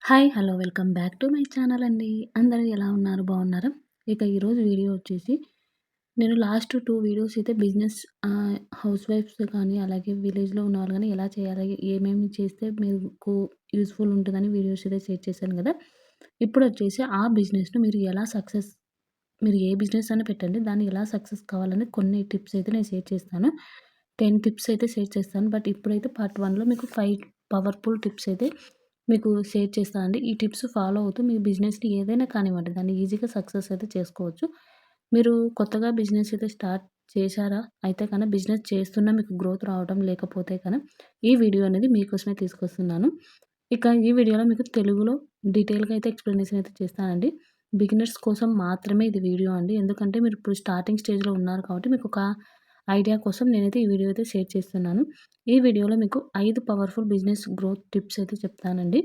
Hi! Hello! Welcome back to my channel అండి. అందరూ ఎలా ఉన్నారు? బాగున్నారా? ఇక ఈరోజు వీడియో వచ్చేసి నేను లాస్ట్ 2 వీడియోస్ అయితే బిజినెస్ హౌస్ వైఫ్స్ కానీ, అలాగే విలేజ్‌లో ఉన్నవాళ్ళు గానీ ఎలా చేయాలి? ఏమేమి చేస్తే మీకు యూజ్‌ఫుల్ ఉంటదని వీడియోస్ అయితే షేర్ చేశాను గదా! ఇప్పుడొచ్చేసి ఆ బిజినెస్‌ను మీరు ఏ బిజినెస్ అయినా పెట్టండి. దాన్ని ఎలా సక్సెస్ కావాలని కొన్ని టిప్స్ అయితే నేను షేర్ చేస్తాను. 10 టిప్స్ అయితే షేర్ చేస్తాను. బట్ ఇప్పుడైతే పార్ట్ 1లో మీకు 5 పవర్‌ఫుల్ టిప్స్ అయితే మీకు షేర్ చేస్తానండి. ఈ టిప్స్ ఫాలో అవుతూ మీ బిజినెస్‌ని ఏదైనా కానివ్వండి, దాన్ని ఈజీగా సక్సెస్ అయితే చేసుకోవచ్చు. మీరు కొత్తగా బిజినెస్ అయితే స్టార్ట్ చేశారా? అయితే బిజినెస్ చేస్తున్నా మీకు గ్రోత్ రావడం లేకపోతే ఈ వీడియో అనేది మీకోసమే తీసుకొస్తున్నాను. ఇక ఈ వీడియోలో మీకు తెలుగులో డీటెయిల్‌గా అయితే ఎక్స్‌ప్లనేషన్ అయితే చేస్తానండి. బిగినర్స్ కోసం మాత్రమే ఇది వీడియో అండి. ఎందుకంటే మీరు ఇప్పుడు స్టార్టింగ్ స్టేజ్‌లో ఉన్నారు కాబట్టి మీకొక ఐడియా కోసం నేనైతే ఈ వీడియో అయితే షేర్ చేస్తున్నాను. ఈ వీడియోలో మీకు 5 పవర్‌ఫుల్ బిజినెస్ గ్రోత్ టిప్స్ అయితే చెప్తానండి.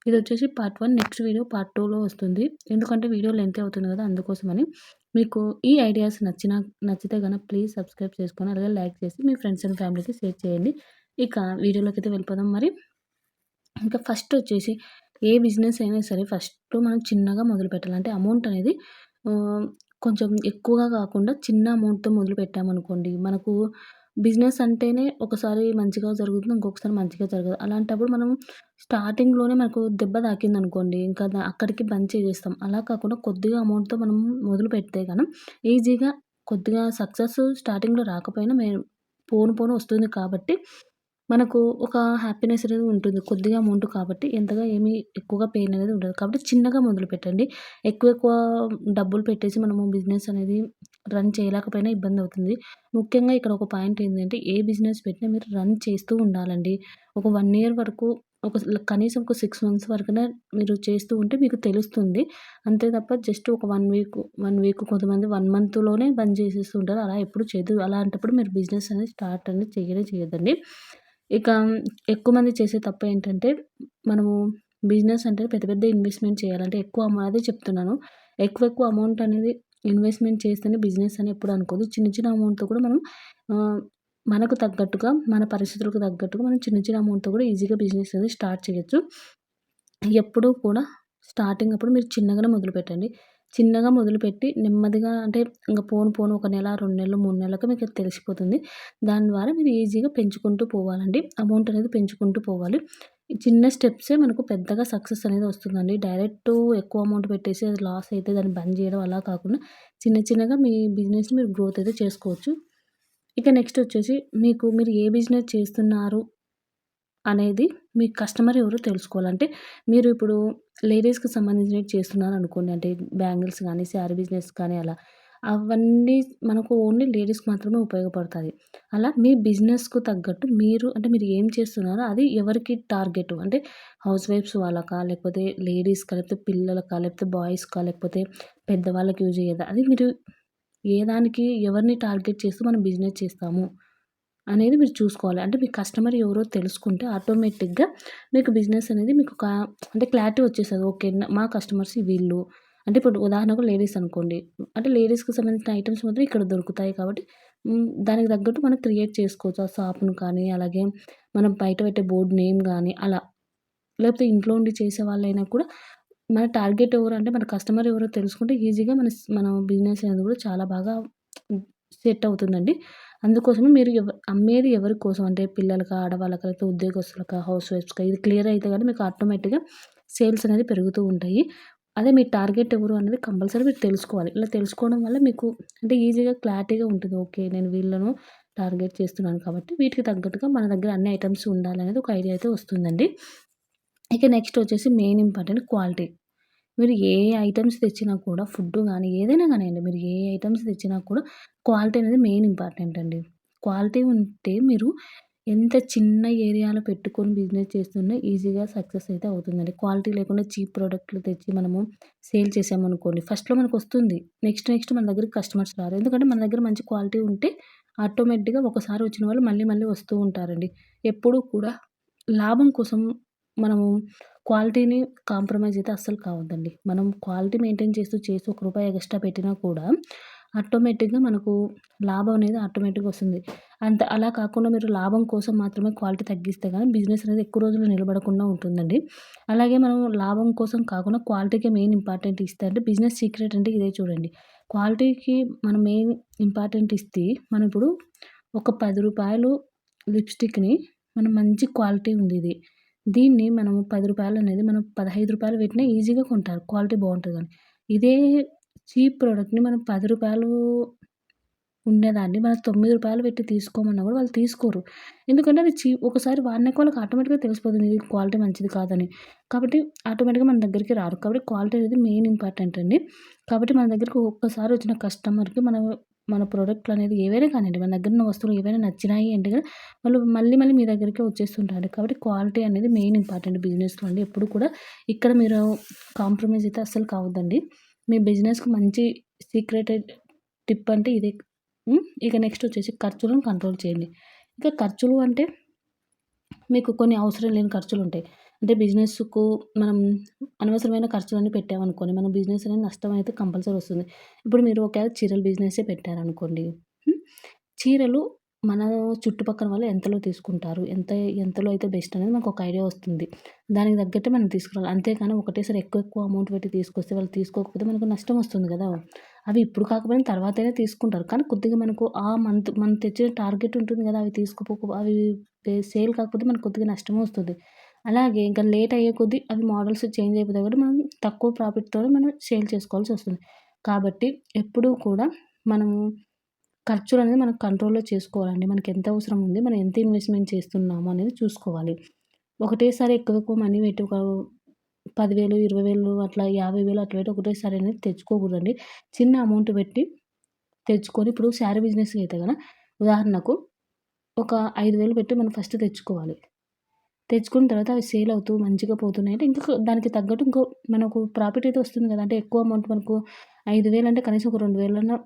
ఇదొచ్చేసి పార్ట్ 1. నెక్స్ట్ వీడియో పార్ట్ 2లో వస్తుంది. ఎందుకంటే వీడియో లెంతీ అవుతుంది కదా! అందుకోసమని. మీకు ఈ ఐడియాస్ నచ్చితే ప్లీజ్ సబ్స్క్రైబ్ చేసుకొని, అలాగే లైక్ చేసి మీ ఫ్రెండ్స్ అండ్ ఫ్యామిలీకి షేర్ చేయండి. ఇక వీడియోలోకైతే వెళ్ళిపోదాం మరి. ఇంకా ఫస్ట్ వచ్చేసి ఏ బిజినెస్ అయినా సరే ఫస్ట్ మనం చిన్నగా మొదలుపెట్టాలి. అంటే అమౌంట్ అనేది ఆహ్, కొంచెం ఎక్కువగా కాకుండా చిన్న అమౌంట్‌తో మొదలుపెట్టామనుకోండి, మనకు బిజినెస్ అంటేనే ఒకసారి మంచిగా జరుగుతుంది. ఇంకొకసారి మంచిగా జరగదు. అలాంటప్పుడు మనం స్టార్టింగ్‌లోనే మనకు దెబ్బ తాకిందనుకోండి, ఇంకా అక్కడికి బంద్ చేసేస్తాం. అలా కాకుండా కొద్దిగా అమౌంట్‌తో మనం మొదలుపెడితే ఈజీగా కొద్దిగా సక్సెస్ స్టార్టింగ్‌లో రాకపోయినా పోను పోను వస్తుంది కాబట్టి మనకు ఒక హ్యాపీనెస్ అనేది ఉంటుంది. కొద్దిగా అమౌంట్ కాబట్టి ఎంతగా ఏమి ఎక్కువగా పెయిన్ అనేది ఉండదు. కాబట్టి చిన్నగా మొదలుపెట్టండి. ఎక్కువ ఎక్కువ డబ్బులు పెట్టేసి మనము బిజినెస్ అనేది రన్ చేయలేకపోయినా ఇబ్బందవుతుంది. ముఖ్యంగా ఇక్కడ ఒక పాయింట్ ఏంటంటే ఏ బిజినెస్ పెట్టినా మీరు రన్ చేస్తూ ఉండాలండి. ఒక 1 ఇయర్ వరకు కనీసం ఒక 6 మంత్స్ వరకైనా మీరు చేస్తూ ఉంటే మీకు తెలుస్తుంది. అంతే తప్ప జస్ట్ ఒక 1 వీక్ కొంతమంది 1 మంత్‌లోనే బంద్ చేసేస్తూ ఉంటారు. అలా ఎప్పుడు చేయొద్దు. అలాంటప్పుడు మీరు బిజినెస్ అనేది స్టార్ట్ అనేది చెయ్యనే చేయొద్దండి. ఇక ఎక్కువ మంది చేసే తప్పేంటంటే, మనము బిజినెస్ అంటే పెద్ద పెద్ద ఇన్వెస్ట్‌మెంట్ చేయాలంటే అదే చెప్తున్నాను. ఎక్కువ ఎక్కువ అమౌంట్ అనేది ఇన్వెస్ట్‌మెంట్ చేస్తేనే బిజినెస్ అని ఎప్పుడు అనుకోద్దు. చిన్న చిన్న అమౌంట్‌తో కూడా మనం ఆహ్, మనకు తగ్గట్టుగా, మన పరిస్థితులకు తగ్గట్టుగా మనం చిన్న చిన్న అమౌంట్‌తో కూడా ఈజీగా బిజినెస్ అనేది స్టార్ట్ చేయొచ్చు. ఎప్పుడూ కూడా స్టార్టింగ్ అప్పుడు మీరు చిన్నగానే మొదలుపెట్టండి. చిన్నగా మొదలుపెట్టి నెమ్మదిగా అంటే ఇంక పోను పోను ఒక నెల, 2 నెలలు, 3 నెలలకి మీకు అది తెలిసిపోతుంది. దాని ద్వారా మీరు ఈజీగా పెంచుకుంటూ పోవాలండి. అమౌంట్ అనేది పెంచుకుంటూ పోవాలి. ఈ చిన్న స్టెప్సే మనకు పెద్దగా సక్సెస్ అనేది వస్తుందండి. డైరెక్టు ఎక్కువ అమౌంట్ పెట్టేసి అది లాస్ అయితే దాన్ని బంద్ చేయడం అలా కాకుండా చిన్న చిన్నగా మీ బిజినెస్‌ని మీరు గ్రోత్ అయితే చేసుకోవచ్చు. ఇక నెక్స్ట్ వచ్చేసి మీరు ఏ బిజినెస్ చేస్తున్నారు అనేది మీ కస్టమర్ ఎవరో తెలుసుకోవాలి. అంటే మీరు ఇప్పుడు లేడీస్‌కి సంబంధించినవి చేస్తున్నారనుకోండి. అంటే బ్యాంగిల్స్ గానీ, శారీ బిజినెస్ కానీ అలా. అవన్నీ మనకు ఓన్లీ లేడీస్‌కి మాత్రమే ఉపయోగపడతాయి. అలా మీ బిజినెస్‌కు తగ్గట్టు మీరు ఏం చేస్తున్నారో అది ఎవరికి టార్గెట్ అంటే హౌస్ వైఫ్స్ వాళ్ళకా? లేకపోతే లేడీస్‌కా? లేకపోతే పిల్లలకా? లేకపోతే బాయ్స్‌కా? లేకపోతే పెద్దవాళ్ళకి యూజ్ అయ్యేదా? అది మీరు ఏ దానికి ఎవరిని టార్గెట్ చేస్తూ మనం బిజినెస్ చేస్తాము అనేది మీరు చూసుకోవాలి. అంటే మీ కస్టమర్ ఎవరో తెలుసుకుంటే ఆటోమేటిక్‌గా మీకు బిజినెస్ అనేది మీకొక అంటే క్లారిటీ వచ్చేస్తది. ఓకే. మా కస్టమర్స్ వీళ్ళు. అంటే ఇప్పుడు ఉదాహరణకు లేడీస్ అనుకోండి. అంటే లేడీస్‌కి సంబంధించిన ఐటెమ్స్ మాత్రం ఇక్కడ దొరుకుతాయి కాబట్టి దానికి తగ్గట్టు మనం క్రియేట్ చేసుకోవచ్చు. ఆ షాప్‌ను కానీ, అలాగే మనం బయట పెట్టే బోర్డ్ నేమ్ గాని అలా. లేకపోతే ఇంట్లో ఉండి చేసేవాళ్ళైనా కూడా మన టార్గెట్ ఎవరంటే మన కస్టమర్ ఎవరో తెలుసుకుంటే ఈజీగా మన బిజినెస్ అనేది కూడా చాలా బాగా సెట్ అవుతుందండి. అందుకోసమే మీరు అమ్మేది ఎవరి కోసం అంటే పిల్లలకా, ఆడవాళ్ళకా, లేకపోతే ఉద్యోగస్తులకా, హౌస్ వైఫ్స్‌కా ఇది క్లియర్ అయితే మీకు ఆటోమేటిక్‌గా సేల్స్ అనేది పెరుగుతూ ఉంటాయి. అదే మీ టార్గెట్ ఎవరు అనేది కంపల్సరీ మీరు తెలుసుకోవాలి. ఇలా తెలుసుకోవడం వల్ల మీకు అంటే ఈజీగా క్లారిటీగా ఉంటుంది. ఓకే. నేను వీళ్ళను టార్గెట్ చేస్తున్నాను కాబట్టి వీటికి తగ్గట్టుగా మన దగ్గర అన్ని ఐటెమ్స్ ఉండాలనేది ఒక ఐడియా అయితే వస్తుందండి. ఇక నెక్స్ట్ వచ్చేసి మెయిన్ ఇంపార్టెంట్ క్వాలిటీ. మీరు ఏ ఐటెమ్స్ తెచ్చినా కూడా ఫుడ్డు గానీ, ఏదైనా గానియండి మీరు ఏ ఐటెమ్స్ తెచ్చినా కూడా క్వాలిటీ అనేది మెయిన్ ఇంపార్టెంట్ అండి. క్వాలిటీ ఉంటే మీరు ఎంత చిన్న ఏరియాలో పెట్టుకొని బిజినెస్ చేస్తున్నా ఈజీగా సక్సెస్ అయితే అవుతుందండి. క్వాలిటీ లేకుండా చీప్ ప్రొడక్ట్‌లు తెచ్చి మనము సేల్ చేసామనుకోండి, ఫస్ట్‌లో మనకొస్తుంది. నెక్స్ట్ నెక్స్ట్ మన దగ్గరికి కస్టమర్స్ రారు. ఎందుకంటే మన దగ్గర మంచి క్వాలిటీ ఉంటే ఆటోమేటిక్‌గా ఒకసారి వచ్చిన వాళ్ళు మళ్ళీ మళ్ళీ వస్తూ ఉంటారండి. ఎప్పుడూ కూడా లాభం కోసం మనము క్వాలిటీని కాంప్రమైజ్ అయితే అస్సలు కావద్దండి. మనం క్వాలిటీ మెయింటైన్ చేస్తూ ఒక రూపాయి ఎక్స్‌ట్రా పెట్టినా కూడా ఆటోమేటిక్‌గా మనకు లాభం అనేది ఆటోమేటిక్‌గా వస్తుంది. అలా కాకుండా మీరు లాభం కోసం మాత్రమే క్వాలిటీ తగ్గిస్తే గాని బిజినెస్ అనేది ఎక్కువ రోజులు నిలబడకుండా ఉంటుందండి. అలాగే మనం లాభం కోసం కాకుండా క్వాలిటీకే మెయిన్ ఇంపార్టెంట్ ఇస్తే అంటే బిజినెస్ సీక్రెట్ అంటే ఇదే చూడండి. క్వాలిటీకి మనం మెయిన్ ఇంపార్టెంట్ ఇస్తే మనం ఇప్పుడు ఒక రూ. 10 లిప్‌స్టిక్‌ని మనం మంచి క్వాలిటీ ఉంది ఇది. దీన్ని మనము రూ. 10 అనేది మనం రూ. 15 పెట్టినా ఈజీగా కొంటారు. క్వాలిటీ బావుంటదని. ఇదే చీప్ ప్రొడక్ట్‌ని మనం రూ. 10 ఉన్నదాన్ని మనం రూ. 9 పెట్టి తీసుకోమన్నా గూడా వాళ్ళు తీసుకోరు. ఎందుకంటే అది ఒకసారి వాడినాక వాళ్ళకి ఆటోమేటిక్‌గా తెలిసిపోతుంది ఇది క్వాలిటీ మంచిది కాదని. కాబట్టి ఆటోమేటిక్‌గా మన దగ్గరికి రారు. కాబట్టి క్వాలిటీ అనేది మెయిన్ ఇంపార్టెంట్ అండి. కాబట్టి మన దగ్గరికి ఒక్కసారి వచ్చిన కస్టమర్‌కి మనం మన ప్రొడక్ట్‌లనేది ఏవైనా కానియండి, మన దగ్గర ఉన్న వస్తువులు ఏవైనా నచ్చినాయి అంటే గనుక వాళ్ళు మళ్ళీ మళ్ళీ మీ దగ్గరికే వచ్చేస్తుంటారు. కాబట్టి క్వాలిటీ అనేది మెయిన్ ఇంపార్టెంట్ బిజినెస్‌లో అండి. ఎప్పుడు కూడా ఇక్కడ మీరు కాంప్రమైజ్ అయితే అస్సలు కావద్దండి. మీ బిజినెస్‌కి మంచి సీక్రెటెడ్ టిప్ అంటే ఇదే. ఇక నెక్స్ట్ వచ్చేసి ఖర్చులను కంట్రోల్ చేయండి. ఇక ఖర్చులు అంటే మీకు కొన్ని అవసరం లేని ఖర్చులుంటాయి. అంటే బిజినెస్‌కు మనం అనవసరమైన ఖర్చులన్నీ పెట్టామనుకోండి, మన బిజినెస్ అనేది నష్టం అయితే కంపల్సరీ వస్తుంది. ఇప్పుడు మీరు ఒకవేళ చీరల బిజినెసే పెట్టారనుకోండి. హ్మ్. చీరలు మన చుట్టుపక్కల వాళ్ళు ఎంతలో తీసుకుంటారు? ఎంతలో అయితే బెస్ట్ అనేది మనకు ఒక ఐడియా వస్తుంది. దానికి తగ్గట్టే మనం తీసుకురావాలి. అంతేగాని ఒకటేసారి ఎక్కువ ఎక్కువ అమౌంట్ పెట్టి తీసుకొస్తే వాళ్ళు తీసుకోకపోతే మనకు నష్టం వస్తుంది గదా! అవి ఇప్పుడు కాకపోయినా తర్వాతైనా తీసుకుంటారు. కానీ కొద్దిగా మనకు ఆ మనం తెచ్చిన టార్గెట్ ఉంటుంది గదా! అవి సేల్ కాకపోతే మనకు కొద్దిగా నష్టమే వస్తుంది. అలాగే ఇంకా లేట్ అయ్యే కొద్దీ అవి మోడల్స్ చేంజ్ అయిపోతాయి కాబట్టి మనం తక్కువ ప్రాఫిట్‌తోనే మనం సేల్ చేసుకోవాల్సొస్తుంది. కాబట్టి ఎప్పుడూ కూడా మనము ఖర్చులనేది మనం కంట్రోల్‌లో చేసుకోవాలండి. మనకెంత అవసరం ఉంది, మనం ఎంత ఇన్వెస్ట్‌మెంట్ చేస్తున్నాము అనేది చూసుకోవాలి. ఒకటేసారి ఎక్కువ ఎక్కువ మనీ పెట్టి ఒక 10,000, 20,000 అట్లా 50,000 అట్లా పెట్టి ఒకటేసారి అనేది తెచ్చుకోకూడదండి. చిన్న అమౌంట్ పెట్టి తెచ్చుకొని ఇప్పుడు శారీ బిజినెస్ అయితే గన ఉదాహరణకు ఒక 5,000 పెట్టి మనం ఫస్ట్ తెచ్చుకోవాలి. తెచ్చుకున్న తర్వాత అవి సేల్ అవుతూ మంచిగా పోతున్నాయంటే దానికి తగ్గట్టు మనకు ప్రాఫిట్ అయితే వస్తుంది గదా! అంటే ఎక్కువ అమౌంట్ మనకు 5,000 అంటే కనీసం ఒక 2,000 అన్నా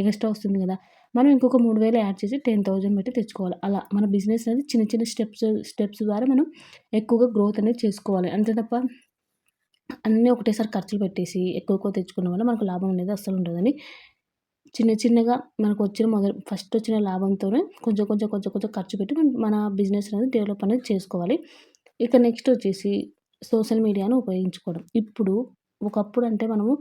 ఎగస్ట్రా వస్తుంది గదా! మనం ఇంకొక 3,000 యాడ్ చేసి 10,000 పెట్టి తెచ్చుకోవాలి. అలా మన బిజినెస్ అనేది చిన్న చిన్న స్టెప్స్ ద్వారా మనం ఎక్కువగా గ్రోత్ అనేది చేసుకోవాలి. అంతే తప్ప అన్నీ ఒకటేసారి ఖర్చులు పెట్టేసి ఎక్కువ ఎక్కువ తెచ్చుకోవడం వల్ల మనకు లాభం అనేది అస్సలు ఉండదండి. చిన్న చిన్నగా ఫస్ట్ వచ్చిన లాభంతోనే కొంచెం ఖర్చు పెట్టి మన బిజినెస్ అనేది డెవలప్ అనేది చేసుకోవాలి. ఇక నెక్స్ట్ వచ్చేసి సోషల్ మీడియాను ఉపయోగించుకోవడం. ఒకప్పుడంటే మనము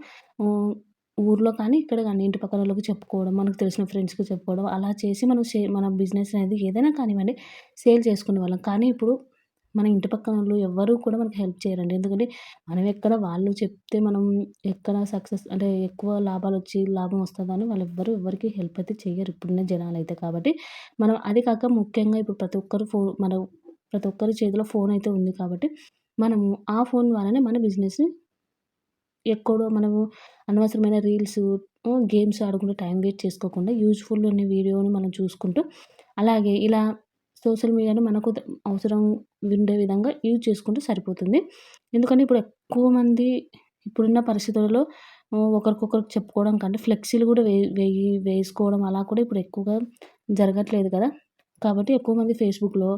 ఆహ్, ఊర్లో కానీ, ఇక్కడ గాని ఇంటి పక్కనోళ్ళకి చెప్పుకోవడం, మనకు తెలిసిన ఫ్రెండ్స్‌కి చెప్పుకోవడం అలా చేసి మన బిజినెస్ అనేది ఏదైనా కానివ్వండి సేల్ చేసుకునేవాళ్ళం. కానీ ఇప్పుడు మన ఇంటి పక్కనోళ్ళు ఎవ్వరు కూడా మనకు హెల్ప్ చేయరండి. ఎందుకంటే మనం ఎక్కడ వాళ్ళు చెప్తే మనం ఎక్కడ సక్సెస్ అంటే ఎక్కువ లాభం వస్తదని వాళ్ళెవ్వరు ఎవ్వరికీ హెల్ప్ అయితే చెయ్యరు ఇప్పుడున్న జనాలైతే. కాబట్టి మనం అది కాక ముఖ్యంగా ఇప్పుడు ప్రతి ఒక్కరి చేతిలో ఫోన్ అయితే ఉంది కాబట్టి, మనము ఆ ఫోన్ ద్వారానే మన బిజినెస్‌ని మనము అనవసరమైన రీల్సు, గేమ్స్ ఆడుకుంటూ టైమ్ వేస్ట్ చేసుకోకుండా యూజ్‌ఫుల్ ఉన్న వీడియోని మనం చూసుకుంటూ, అలాగే ఇలా సోషల్ మీడియాని మనకు అవసరం ఉండే విధంగా యూజ్ చేసుకుంటే సరిపోతుంది. ఎందుకంటే ఇప్పుడు ఎక్కువ మంది ఇప్పుడున్న పరిస్థితులలో ఒకరికొకరికి చెప్పుకోవడం కంటే ఫ్లెక్సీలు గూడా వేసుకోవడం అలా కూడా ఇప్పుడు ఎక్కువగా జరగట్లేదు కదా! కాబట్టి ఎక్కువ మంది ఫేస్‌బుక్‌లో,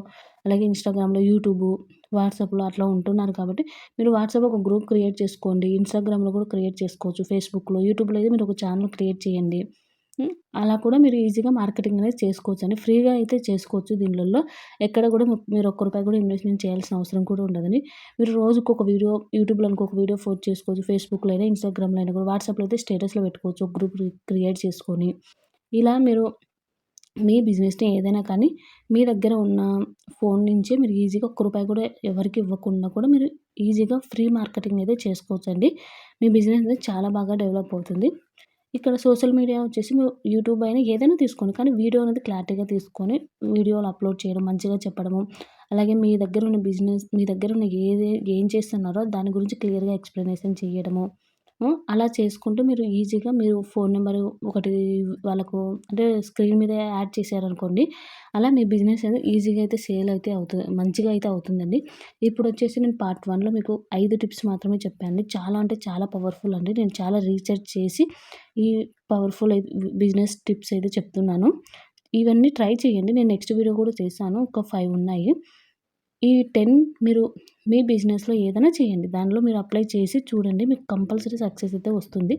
అలాగే ఇన్‌స్టాగ్రామ్‌లో, యూట్యూబు, వాట్సాప్‌లో అట్లా ఉంటున్నారు కాబట్టి మీరు వాట్సాప్ ఒక గ్రూప్ క్రియేట్ చేసుకోండి. ఇన్‌స్టాగ్రామ్‌లో కూడా క్రియేట్ చేసుకోవచ్చు. ఫేస్‌బుక్‌లో, యూట్యూబ్‌లో అయితే మీరు ఒక ఛానెల్ క్రియేట్ చేయండి. అలా కూడా మీరు ఈజీగా మార్కెటింగ్ అనేది చేసుకోవచ్చండి. ఫ్రీగా అయితే చేసుకోవచ్చు దీనిలలో. ఎక్కడ కూడా మీరు ఒక్క రూపాయి కూడా ఇన్వెస్ట్‌మెంట్ చేయాల్సిన అవసరం కూడా ఉండదండి. మీరు రోజుకొక వీడియో యూట్యూబ్‌లో అనుకో ఒక వీడియో పోస్ట్ చేసుకోవచ్చు. ఫేస్‌బుక్‌లో అయినా, ఇన్‌స్టాగ్రామ్‌లో అయినా కూడా వాట్సాప్‌లో అయితే స్టేటస్‌లో పెట్టుకోవచ్చు. ఒక గ్రూప్ క్రియేట్ చేసుకొని. ఇలా మీరు మీ బిజినెస్‌ని ఏదైనా కానీ మీ దగ్గర ఉన్న ఫోన్ నుంచే మీరు ఈజీగా ఒక్క రూపాయి కూడా ఎవరికీ ఇవ్వకుండా కూడా మీరు ఈజీగా ఫ్రీ మార్కెటింగ్ అయితే చేసుకోవచ్చండి. మీ బిజినెస్ అనేది చాలా బాగా డెవలప్ అవుతుంది. ఇక్కడ సోషల్ మీడియా వచ్చేసి యూట్యూబ్ అయినా ఏదైనా తీసుకోండి. కానీ వీడియో అనేది క్లారిటీగా తీసుకొని వీడియోలు అప్‌లోడ్ చేయడం, మంచిగా చెప్పడము, అలాగే మీ దగ్గర ఉన్న ఏం చేస్తున్నారో దాని గురించి క్లియర్‌గా ఎక్స్‌ప్లనేషన్ చేయడము. అలా చేసుకుంటూ మీరు ఈజీగా ఫోను నంబరు ఒకటి వాళ్ళకు అంటే స్క్రీన్ మీద యాడ్ చేశారనుకోండి. అలా మీ బిజినెస్ అనేది ఈజీగా అయితే సేల్ అయితే మంచిగా అయితే అవుతుందండి. ఇప్పుడొచ్చేసి నేను పార్ట్ 1లో మీకు 5 టిప్స్ మాత్రమే చెప్పానండి. చాలా అంటే చాలా పవర్‌ఫుల్ అండి. నేను చాలా రీసెర్చ్ చేసి ఈ పవర్‌ఫుల్ బిజినెస్ టిప్స్ అయితే చెప్తున్నాను. ఇవన్నీ ట్రై చేయండి. నేను నెక్స్ట్ వీడియో కూడా చేశాను. ఒక 5 ఉన్నాయి. ఈ 10 మీరు మీ బిజినెస్‌లో ఏదైనా చేయండి. దానిలో మీరు అప్లై చేసి చూడండి. మీకు కంపల్సరీ సక్సెస్ అయితే వస్తుంది.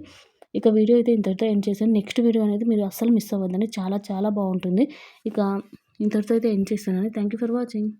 ఇక వీడియో అయితే ఇంతటితో ఎండ్ చేశాను. నెక్స్ట్ వీడియో అనేది మీరు అస్సలు మిస్ అవ్వద్దండి. చాలా చాలా బావుంటుంది. ఇక ఇంతటితో అయితే ఎండ్ చేస్తున్నాను. Thank you for watching.